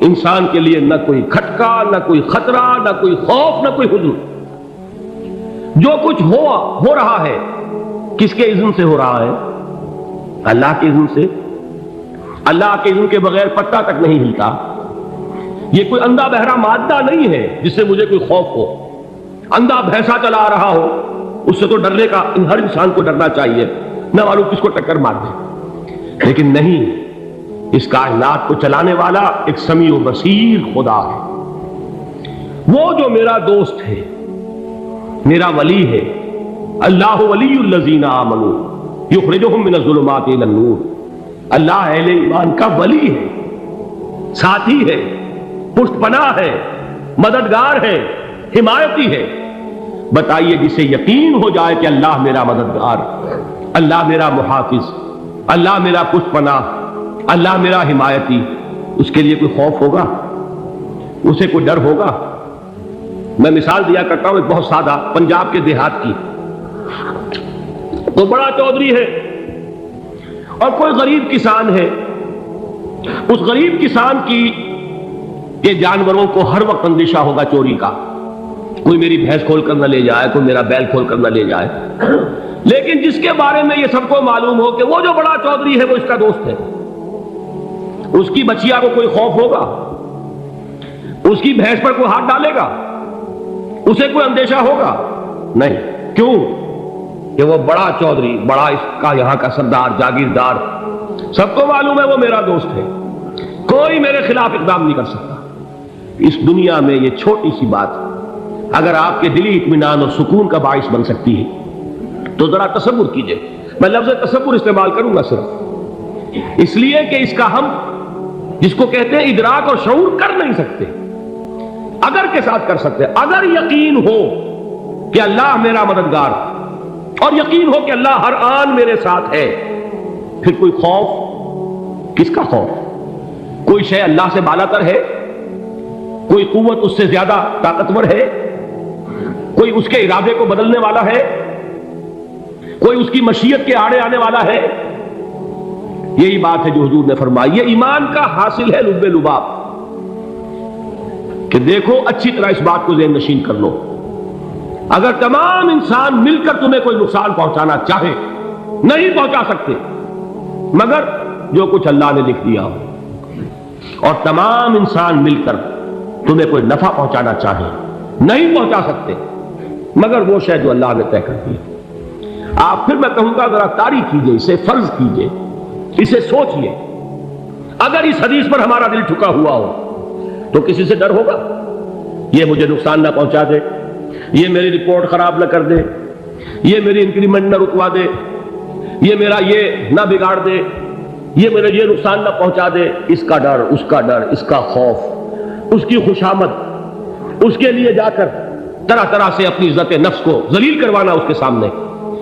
انسان کے لیے نہ کوئی کھٹکا، نہ کوئی خطرہ، نہ کوئی خوف، نہ کوئی حزن۔ جو کچھ ہو رہا ہے کس کے اذن سے ہو رہا ہے؟ اللہ کے اذن سے۔ اللہ کے اذن کے بغیر پتا تک نہیں ہلتا۔ یہ کوئی اندھا بہرا مادہ نہیں ہے جس سے مجھے کوئی خوف ہو۔ اندھا بھینسا چلا آ رہا ہو اس سے تو ڈرنے کا ہر انسان کو ڈرنا چاہیے، نہ معلوم کس کو ٹکر مار دے۔ لیکن نہیں، اس کائنات کو چلانے والا ایک سمیع و بصیر خدا ہے۔ وہ جو میرا دوست ہے، میرا ولی ہے۔ اللہ ولی الذین آمنوا یخرجہم من الظلمات الی النور۔ اللہ اہل ایمان کا ولی ہے، ساتھی ہے، پشت پناہ ہے، مددگار ہے، حمایتی ہے۔ بتائیے جسے یقین ہو جائے کہ اللہ میرا مددگار، اللہ میرا محافظ، اللہ میرا پشت پناہ، اللہ میرا حمایتی، اس کے لیے کوئی خوف ہوگا؟ اسے کوئی ڈر ہوگا؟ میں مثال دیا کرتا ہوں ایک بہت سادہ، پنجاب کے دیہات کی۔ تو بڑا چودھری ہے اور کوئی غریب کسان ہے۔ اس غریب کسان کی کہ جانوروں کو ہر وقت اندیشہ ہوگا چوری کا، کوئی میری بھینس کھول کر نہ لے جائے، کوئی میرا بیل کھول کر نہ لے جائے۔ لیکن جس کے بارے میں یہ سب کو معلوم ہو کہ وہ جو بڑا چودھری ہے وہ اس کا دوست ہے، اس کی بچیا کو کوئی خوف ہوگا؟ اس کی بھینس پر کوئی ہاتھ ڈالے گا؟ اسے کوئی اندیشہ ہوگا؟ نہیں۔ کیوں؟ کہ وہ بڑا چودھری، بڑا اس کا یہاں کا سردار، جاگیردار، سب کو معلوم ہے وہ میرا دوست ہے، کوئی میرے خلاف اقدام نہیں کر سکتا۔ اس دنیا میں یہ چھوٹی سی بات اگر آپ کے دلی اطمینان اور سکون کا باعث بن سکتی ہے تو ذرا تصور کیجئے۔ میں لفظ تصور استعمال کروں گا صرف اس لیے کہ اس کا ہم جس کو کہتے ہیں ادراک اور شعور کر نہیں سکتے، اگر کے ساتھ کر سکتے۔ اگر یقین ہو کہ اللہ میرا مددگار اور یقین ہو کہ اللہ ہر آن میرے ساتھ ہے، پھر کوئی خوف؟ کس کا خوف؟ کوئی شے اللہ سے بالا تر ہے؟ کوئی قوت اس سے زیادہ طاقتور ہے؟ کوئی اس کے ارادے کو بدلنے والا ہے؟ کوئی اس کی مشیت کے آڑے آنے والا ہے؟ یہی بات ہے جو حضور نے فرمائی۔ یہ ایمان کا حاصل ہے لب لباب، کہ دیکھو اچھی طرح اس بات کو ذہن نشین کر لو، اگر تمام انسان مل کر تمہیں کوئی نقصان پہنچانا چاہے نہیں پہنچا سکتے مگر جو کچھ اللہ نے لکھ دیا ہو، اور تمام انسان مل کر تمہیں کوئی نفع پہنچانا چاہے نہیں پہنچا سکتے مگر وہ شے جو اللہ نے طے کر دی۔ آپ پھر میں کہوں گا ذرا طاری کیجئے، اسے فرض کیجئے، اسے سوچئے۔ اگر اس حدیث پر ہمارا دل ٹھکا ہوا ہو تو کسی سے ڈر ہوگا؟ یہ مجھے نقصان نہ پہنچا دے، یہ میری رپورٹ خراب نہ کر دے، یہ میری انکریمنٹ نہ رکوا دے، یہ میرا یہ نہ بگاڑ دے، یہ میرے یہ نقصان نہ پہنچا دے۔ اس کا ڈر، اس کا ڈر، اس کا خوف، اس کی خوشامد، اس کے لیے جا کر طرح طرح سے اپنی عزت نفس کو ذلیل کروانا اس کے سامنے،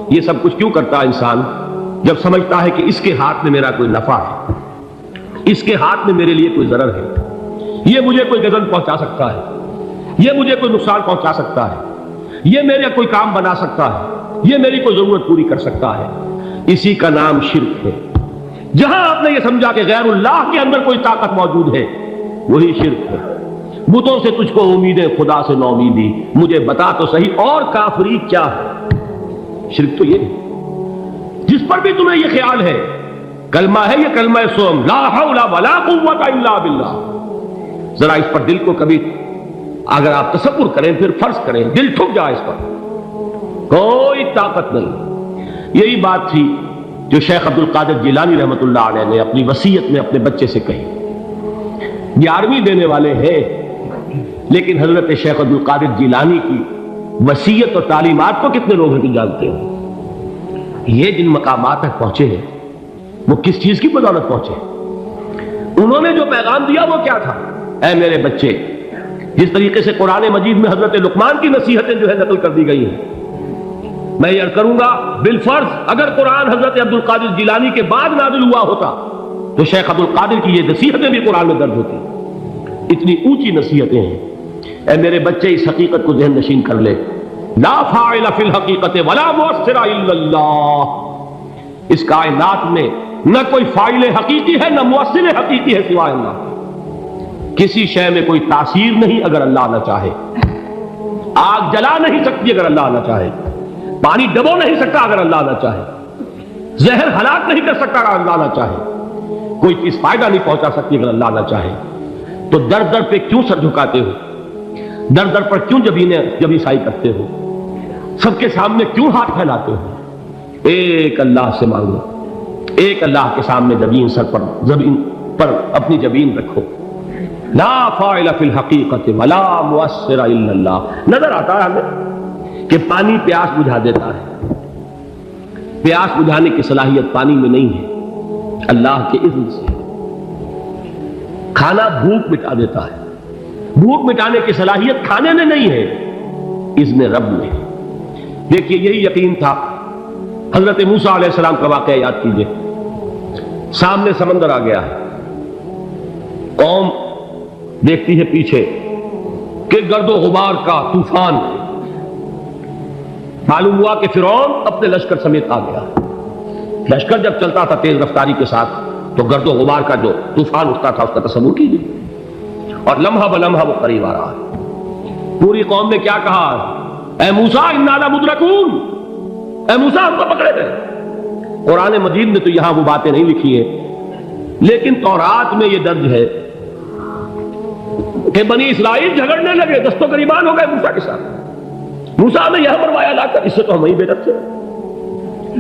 یہ سب کچھ کیوں کرتا ہے انسان؟ جب سمجھتا ہے کہ اس کے ہاتھ میں میرا کوئی نفع ہے، اس کے ہاتھ میں میرے لیے کوئی ضرر ہے، یہ مجھے کوئی غضب پہنچا سکتا ہے، یہ مجھے کوئی نقصان پہنچا سکتا ہے، یہ میرا کوئی کام بنا سکتا ہے، یہ میری کوئی ضرورت پوری کر سکتا ہے، اسی کا نام شرک ہے۔ جہاں آپ نے یہ سمجھا کہ غیر اللہ کے اندر کوئی طاقت موجود ہے وہی شرک ہے۔ بتوں سے تجھ کو امیدیں، خدا سے نو امیدی، مجھے بتا تو صحیح اور کافری کیا ہے؟ شرک تو یہ ہے۔ جس پر بھی تمہیں یہ خیال ہے کلمہ ہے، یہ کلمہ سوم، لا حول ولا قوت الا باللہ، ذرا اس پر دل کو کبھی اگر آپ تصور کریں، پھر فرض کریں، دل ٹھک جائے اس پر، کوئی طاقت نہیں۔ یہی بات تھی جو شیخ عبد القادر جیلانی رحمۃ اللہ علیہ نے اپنی وصیت میں اپنے بچے سے کہی۔ 11ویں دینے والے ہیں لیکن حضرت شیخ عبد القادر جیلانی کی وصیت اور تعلیمات کو کتنے لوگ ہیں کہ جانتے ہو؟ یہ جن مقامات تک پہنچے ہیں وہ کس چیز کی بدولت پہنچے؟ انہوں نے جو پیغام دیا وہ کیا تھا؟ اے میرے بچے، جس طریقے سے قرآن مجید میں حضرت لقمان کی نصیحتیں جو ہے نقل کر دی گئی ہیں، میں یہ کروں گا بالفرض اگر قرآن حضرت عبد القادر جیلانی کے بعد نازل ہوا ہوتا تو شیخ عبد القادر کی یہ نصیحتیں بھی قرآن میں درج ہوتی۔ اتنی اونچی نصیحتیں ہیں۔ اے میرے بچے، اس حقیقت کو ذہن نشین کر لے، لا فاعل فی الحقیقت ولا مؤثر الا اللہ، اس کائنات میں نہ کوئی فاعل حقیقی ہے نہ مؤثر حقیقی ہے سوائے اللہ۔ کسی شے میں کوئی تاثیر نہیں اگر اللہ نہ چاہے. آگ جلا نہیں سکتی اگر اللہ نہ چاہے. پانی ڈبو نہیں سکتا اگر اللہ نہ چاہے. زہر ہلاک نہیں کر سکتا اگر اللہ نہ چاہے. کوئی چیز فائدہ نہیں پہنچا سکتی اگر اللہ نہ چاہے. تو در در پہ کیوں سر جھکاتے ہو؟ در در پر کیوں جبیں سائی کرتے ہو؟ سب کے سامنے کیوں ہاتھ پھیلاتے ہو؟ ایک اللہ سے مانگو. ایک اللہ کے سامنے زمین پر اپنی جبین رکھو. لا فاعل فی الحقیقت ولا مؤثر الا اللہ. نظر آتا ہے ہمیں کہ پانی پیاس بجھا دیتا ہے. پیاس بجھانے کی صلاحیت پانی میں نہیں ہے، اللہ کے اذن سے. کھانا بھوک مٹا دیتا ہے. بھوک مٹانے کی صلاحیت کھانے میں نہیں ہے، اذن رب میں. دیکھیے یہی یقین تھا. حضرت موسیٰ علیہ السلام کا واقعہ یاد کیجئے. سامنے سمندر آ گیا ہے. قوم دیکھتی ہے پیچھے کہ گرد و غبار کا طوفان ہے. معلوم ہوا کہ فرعون اپنے لشکر سمیت آ گیا. لشکر جب چلتا تھا تیز رفتاری کے ساتھ تو گرد و غبار کا جو طوفان اٹھتا تھا اس کا تصور کیجیے. اور لمحہ بلمحہ وہ قریب آ رہا ہے. پوری قوم نے کیا کہا؟ اے موسیٰ انا لمدرکون. اے موسیٰ ہم کو پکڑے گئے. قرآن مجید میں تو یہاں وہ باتیں نہیں لکھی ہیں، لیکن تورات میں یہ درج ہے کہ بنی اسرائیل جھگڑنے لگے، دست و گریبان ہو گئے موسیٰ کے ساتھ. موسیٰ نے یہاں مروایا لا کر، اس سے تو ہم ہی بے رب تھے.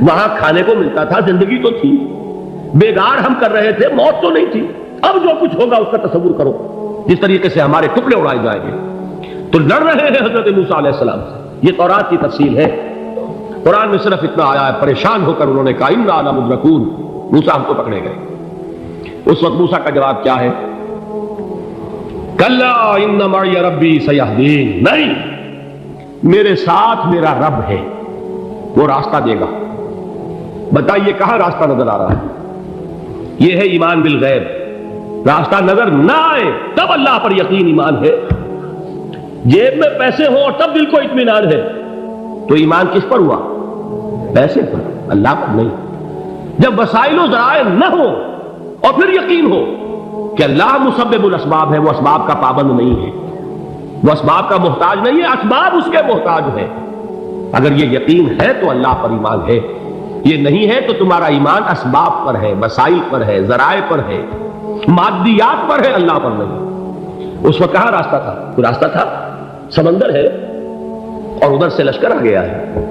وہاں کھانے کو ملتا تھا، زندگی تو تھی، بیگار ہم کر رہے تھے، موت تو نہیں تھی. اب جو کچھ ہوگا اس کا تصور کرو، جس طریقے سے ہمارے ٹکڑے اڑائے جائیں گے. تو لڑ رہے ہیں حضرت موسیٰ علیہ السلام سے. یہ تورات کی تفصیل ہے. قرآن میں صرف اتنا آیا ہے، پریشان ہو کر انہوں نے کہا انا لمدرکون. موسیٰ ہم کو پکڑے گئے. اس وقت موسیٰ کا جواب کیا ہے؟ کلا ان معی ربی سیہدین. نہیں، میرے ساتھ میرا رب ہے، وہ راستہ دے گا. بتائیے کہاں راستہ نظر آ رہا ہے؟ یہ ہے ایمان بالغیب. راستہ نظر نہ آئے تب اللہ پر یقین ایمان ہے. جیب میں پیسے ہوں اور تب دل کو اطمینان ہے تو ایمان کس پر ہوا؟ پیسے پر، اللہ پر نہیں. جب وسائل و ذرائع نہ ہو اور پھر یقین ہو کہ اللہ مسبب الاسباب ہے، وہ اسباب کا پابند نہیں ہے، وہ اسباب کا محتاج نہیں ہے، اسباب اس کے محتاج ہے. اگر یہ یقین ہے تو اللہ پر ایمان ہے. یہ نہیں ہے تو تمہارا ایمان اسباب پر ہے، وسائل پر ہے، ذرائع پر ہے، مادیات پر ہے، اللہ پر نہیں. اس وقت کہاں راستہ تھا؟ کوئی راستہ تھا؟ سمندر ہے اور ادھر سے لشکر آ گیا ہے.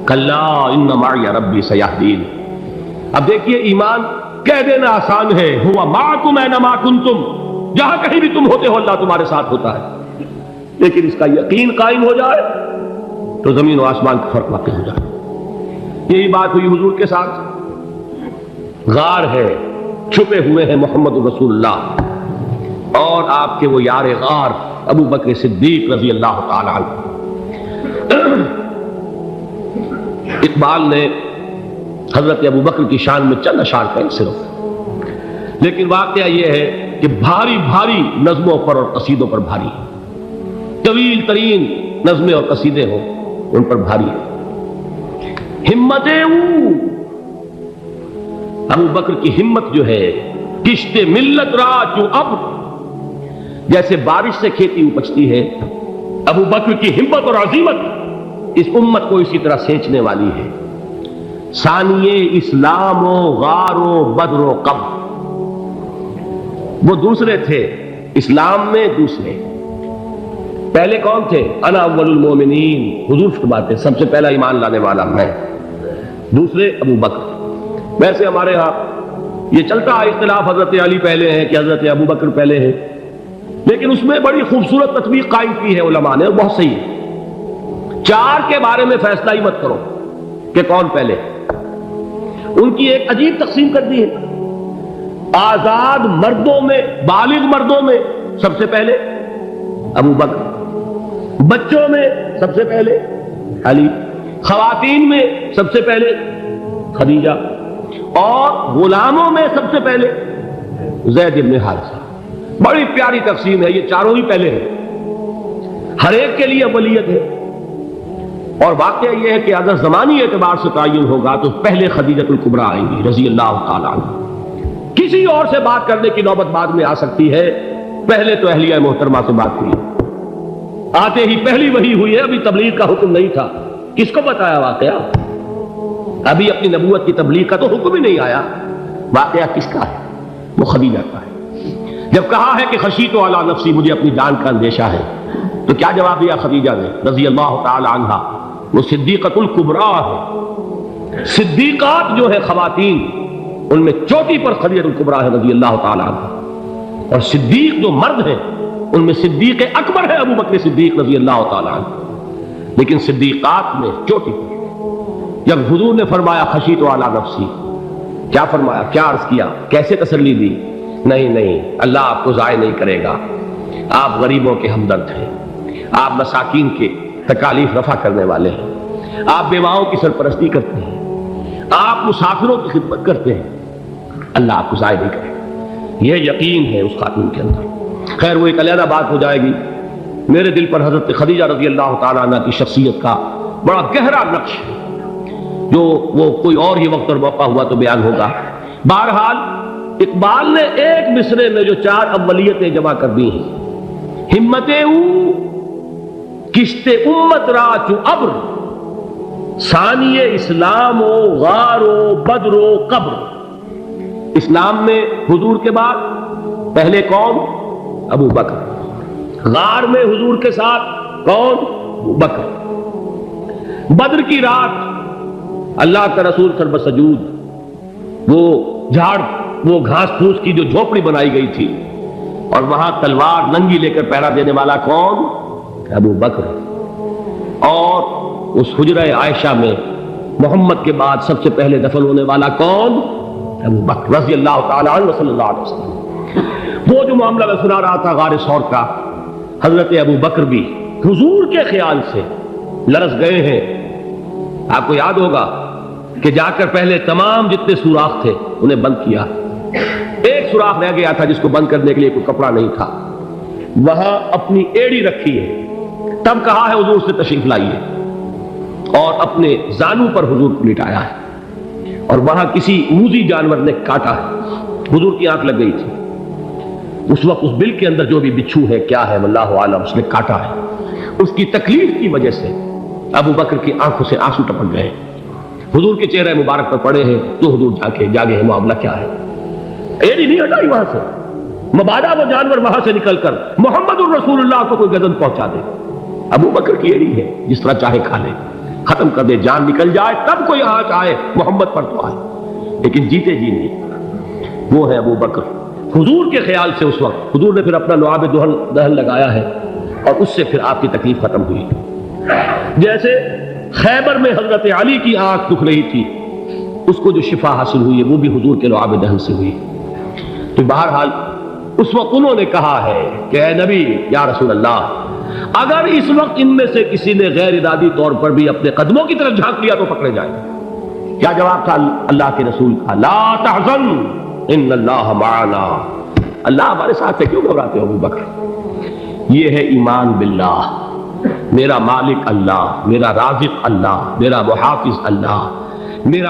کلا ان معی ربی سیہدین. اب دیکھیے ایمان کہہ دینا آسان ہے، ہوا معکم اینما کنتم. جہاں کہیں بھی تم ہوتے ہو اللہ تمہارے ساتھ ہوتا ہے. لیکن اس کا یقین قائم ہو جائے تو زمین و آسمان کا فرق واقع ہو جائے. یہی بات ہوئی حضور کے ساتھ. غار ہے، چھپے ہوئے ہیں محمد رسول اللہ اور آپ کے وہ یار غار ابو بکر صدیق رضی اللہ تعالی عنہ. اقبال نے حضرت ابو بکر کی شان میں چند اشعار کہیں صرف، لیکن واقعہ یہ ہے کہ بھاری بھاری نظموں پر اور قصیدوں پر بھاری، طویل ترین نظمیں اور قصیدے ہوں ان پر بھاری ہے. ہمتیں ابو بکر کی ہمت جو ہے، کشت ملت را جو اب جیسے بارش سے کھیتی اپجتی ہے، ابو بکر کی ہمت اور عزیمت اس امت کو اسی طرح سینچنے والی ہے. ثانیے اسلام و غار و بدر و قب. وہ دوسرے تھے اسلام میں، دوسرے. پہلے کون تھے؟ انا اول المومنین، حضور فرماتے سب سے پہلا ایمان لانے والا میں. دوسرے ابو بکر. ویسے ہمارے ہاں یہ چلتا ہے اختلاف، حضرت علی پہلے ہیں کہ حضرت ابو بکر پہلے ہیں، لیکن اس میں بڑی خوبصورت تطبیق قائم کی ہے علماء نے، بہت صحیح ہے. چار کے بارے میں فیصلہ ہی مت کرو کہ کون پہلے. ان کی ایک عجیب تقسیم کر دی ہے. آزاد مردوں میں، بالغ مردوں میں سب سے پہلے ابو بکر، بچوں میں سب سے پہلے علی، خواتین میں سب سے پہلے خدیجہ، اور غلاموں میں سب سے پہلے زید بن حارثہ. بڑی پیاری تقسیم ہے. یہ چاروں ہی پہلے ہیں، ہر ایک کے لیے اولیت ہے. اور واقعہ یہ ہے کہ اگر زمانی اعتبار سے تعین ہوگا تو پہلے خدیجۃ الکبریٰ آئیں گی رضی اللہ تعالیٰ عنہ. کسی اور سے بات کرنے کی نوبت بعد میں آ سکتی ہے، پہلے تو اہلیہ محترمہ سے بات ہوئی، آتے ہی پہلی وحی ہوئی ہے، ابھی تبلیغ کا حکم نہیں تھا. کس کو بتایا واقعہ؟ ابھی اپنی نبوت کی تبلیغ کا تو حکم ہی نہیں آیا. واقعہ کس کا ہے؟ وہ خدیجہ کا ہے. جب کہا ہے کہ خشیت علی نفسی، مجھے اپنی جان کا اندیشہ ہے، تو کیا جواب دیا خدیجہ نے رضی اللہ تعالی عنہا؟ وہ صدیقۃ الکبریٰ ہے. صدیقات جو ہے خواتین، ان میں چوٹی پر خدیجہ الکبریٰ ہے رضی اللہ تعالی عنہا. اور صدیق جو مرد ہیں ان میں صدیق اکبر ہے ابو بکر صدیق رضی اللہ تعالی عنہ. لیکن صدیقات میں چوٹی پر جب حضور نے فرمایا خشیت علی نفسی، کیا فرمایا، کیا عرض کیا، کیسے تسلی دی؟ نہیں نہیں، اللہ آپ کو ضائع نہیں کرے گا. آپ غریبوں کے ہمدرد ہیں، آپ مساکین کے تکالیف رفع کرنے والے ہیں، آپ بیواؤں کی سرپرستی کرتے ہیں، آپ مسافروں کی خدمت کرتے ہیں. اللہ آپ کو ضائع نہیں کرے گا، یہ یقین ہے اس خاتون کے اندر. خیر وہ ایک علیحدہ بات ہو جائے گی. میرے دل پر حضرت خدیجہ رضی اللہ تعالیٰ عنہ کی شخصیت کا بڑا گہرا نقش ہے، جو وہ کوئی اور ہی وقت اور موقع ہوا تو بیان ہوگا. بہرحال اقبال نے ایک مصرے میں جو 4 اولیتیں جمع کر دی ہیں: ہمتیں او کشت امت را چو ابر، ثانی اسلام و غار و بدر و قبر. اسلام میں حضور کے بعد پہلے کون؟ ابو بکر. غار میں حضور کے ساتھ کون؟ ابو بکر. بدر کی رات اللہ کا رسول سر بسجود، وہ جھاڑ، وہ گھاس پھوس کی جو جھوپڑی بنائی گئی تھی، اور وہاں تلوار ننگی لے کر پہرا دینے والا کون؟ ابو بکر. اور اس حجرہ عائشہ میں محمد کے بعد سب سے پہلے دفن ہونے والا کون؟ ابو بکر رضی اللہ تعالی عنہ صلی اللہ علیہ وسلم. وہ جو معاملہ میں سنا رہا تھا غار ثور کا، حضرت ابو بکر بھی حضور کے خیال سے لرز گئے ہیں. آپ کو یاد ہوگا کہ جا کر پہلے تمام جتنے سوراخ تھے انہیں بند کیا. ایک سوراخ رہ گیا تھا جس کو بند کرنے کے لیے کوئی کپڑا نہیں تھا، وہاں اپنی ایڑی رکھی ہے. تب کہا ہے حضور سے تشریف لائیے، اور اپنے زانو پر حضور کو لٹایا ہے، اور وہاں کسی موذی جانور نے کاٹا ہے. حضور کی آنکھ لگ گئی تھی اس وقت. اس بل کے اندر جو بھی بچھو ہے کیا ہے واللہ عالم، اس نے کاٹا ہے. اس کی تکلیف کی وجہ سے ابو بکر کی آنکھوں سے آنسو ٹپک گئے. حضور کے چہرے مبارک پر پڑے ہیں تو حضور جاگے ہیں، معاملہ کیا ہے؟ ایڑی نہیں ہٹائی وہاں سے، مبادا وہ جانور وہاں سے نکل کر محمد الرسول اللہ کو کوئی گردن پہنچا دے. ابو بکر کی ایڑی ہے، جس طرح چاہے کھا لے، ختم کر دے، جان نکل جائے تب کوئی آنچ آئے محمد پر تو آئے، لیکن جیتے جی نہیں. وہ ہے ابو بکر. حضور کے خیال سے اس وقت حضور نے پھر اپنا لعاب دہن لگایا ہے، اور اس سے پھر آپ کی تکلیف ختم ہوئی. جیسے خیبر میں حضرت علی کی آنکھ دکھ رہی تھی، اس کو جو شفا حاصل ہوئی ہے وہ بھی حضور کے لعاب دہن سے ہوئی. تو بہرحال اس وقت انہوں نے کہا ہے کہ اے نبی یا رسول اللہ، اگر اس وقت ان میں سے کسی نے غیر ارادی طور پر بھی اپنے قدموں کی طرف جھانک لیا تو پکڑے جائے. کیا جواب تھا اللہ کے رسول کا؟ لا تحزن ان اللہ معنا. اللہ ہمارے ساتھ ہے، کیوں گھبراتے ہو ابو بکر؟ یہ ہے ایمان باللہ، میرا مالک اللہ، میرا رازق اللہ، میرا محافظ اللہ، میرا